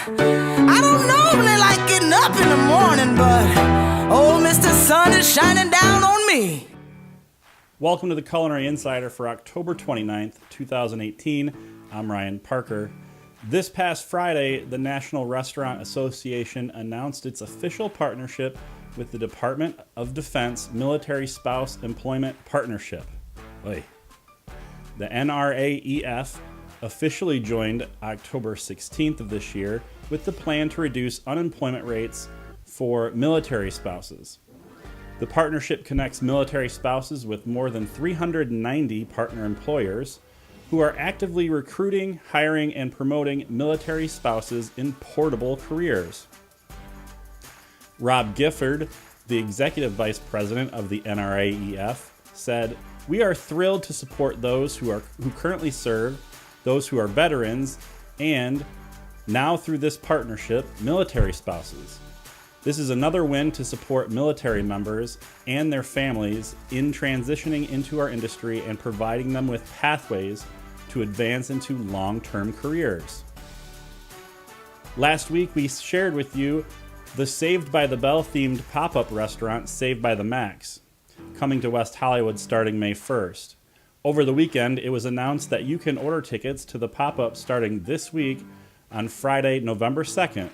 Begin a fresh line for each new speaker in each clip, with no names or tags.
I don't normally like getting up in the morning, but old Mr. Sun is shining down on me.
Welcome to the Culinary Insider for October 29th, 2018. I'm Ryan Parker. This past Friday, the National Restaurant Association announced its official partnership with the Department of Defense Military Spouse Employment Partnership. Oy. The NRAEF officially joined October 16th of this year with the plan to reduce unemployment rates for military spouses. The partnership connects military spouses with more than 390 partner employers who are actively recruiting, hiring, and promoting military spouses in portable careers. Rob Gifford, the executive vice president of the NRAEF, said, "We are thrilled to support those who currently serve, those who are veterans, and now through this partnership, military spouses. This is another win to support military members and their families in transitioning into our industry and providing them with pathways to advance into long-term careers." Last week, we shared with you the Saved by the Bell themed pop-up restaurant Saved by the Max, coming to West Hollywood starting May 1st. Over the weekend, it was announced that you can order tickets to the pop-up starting this week on Friday, November 2nd.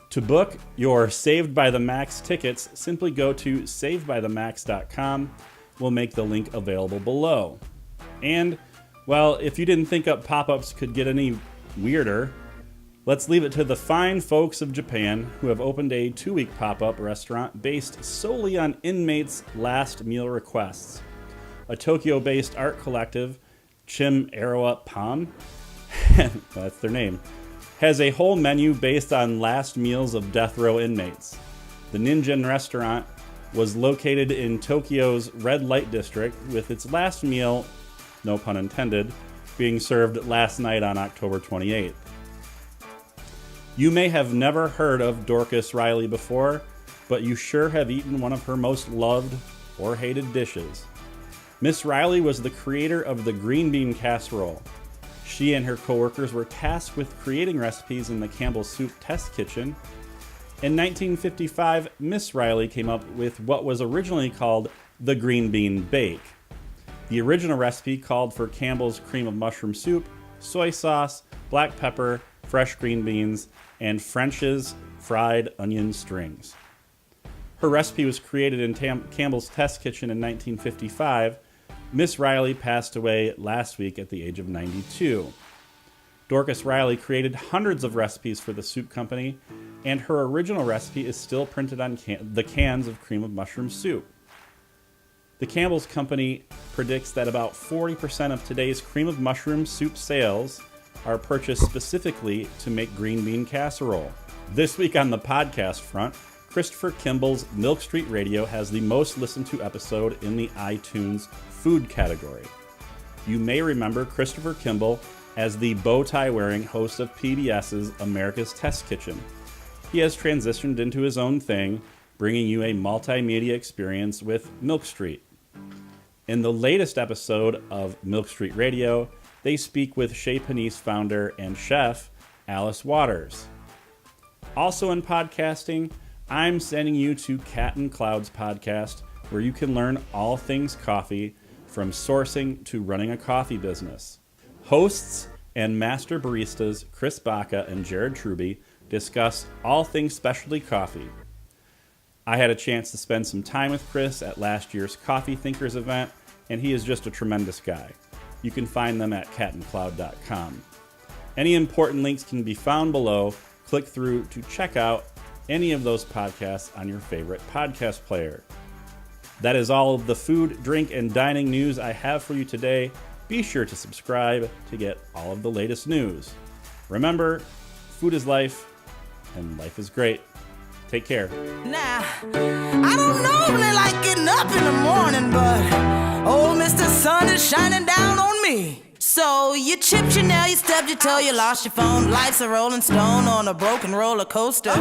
To book your Saved by the Max tickets, simply go to savedbythemax.com. We'll make the link available below. And, well, if you didn't think up pop-ups could get any weirder, let's leave it to the fine folks of Japan who have opened a 2-week pop-up restaurant based solely on inmates' last meal requests. A Tokyo-based art collective, Chim Arawa Pan, that's their name, has a whole menu based on last meals of death row inmates. The Ninjin restaurant was located in Tokyo's red light district, with its last meal, no pun intended, being served last night on October 28th. You may have never heard of Dorcas Riley before, but you sure have eaten one of her most loved or hated dishes. Miss Riley was the creator of the green bean casserole. She and her coworkers were tasked with creating recipes in the Kimball soup test kitchen. In 1955, Miss Riley came up with what was originally called the green bean bake. The original recipe called for Campbell's cream of mushroom soup, soy sauce, black pepper, fresh green beans, and French's fried onion strings. Her recipe was created in Campbell's test kitchen in 1955. Miss Riley passed away last week at the age of 92. Dorcas Riley created hundreds of recipes for the soup company, and her original recipe is still printed on the cans of cream of mushroom soup. The Campbell's company predicts that about 40% of today's cream of mushroom soup sales are purchased specifically to make green bean casserole. This week on the podcast front, Christopher Kimball's Milk Street Radio has the most listened to episode in the iTunes food category. You may remember Christopher Kimball as the bow-tie-wearing host of PBS's America's Test Kitchen. He has transitioned into his own thing, bringing you a multimedia experience with Milk Street. In the latest episode of Milk Street Radio, they speak with Chez Panisse founder and chef Alice Waters. Also in podcasting, I'm sending you to Cat and Clouds podcast, where you can learn all things coffee, from sourcing to running a coffee business. Hosts and master baristas Chris Baca and Jared Truby discuss all things specialty coffee. I had a chance to spend some time with Chris at last year's Coffee Thinkers event, and he is just a tremendous guy. You can find them at catandcloud.com. Any important links can be found below. Click through to check out any of those podcasts on your favorite podcast player. That is all of the food, drink, and dining news I have for you today. Be sure to subscribe to get all of the latest news. Remember, food is life, and life is great. Take care.
Now, I don't normally like getting up in the morning, but old Mr. Sun is shining down on me. So you chipped your nail, you stubbed your toe, you lost your phone. Life's a rolling stone on a broken roller coaster.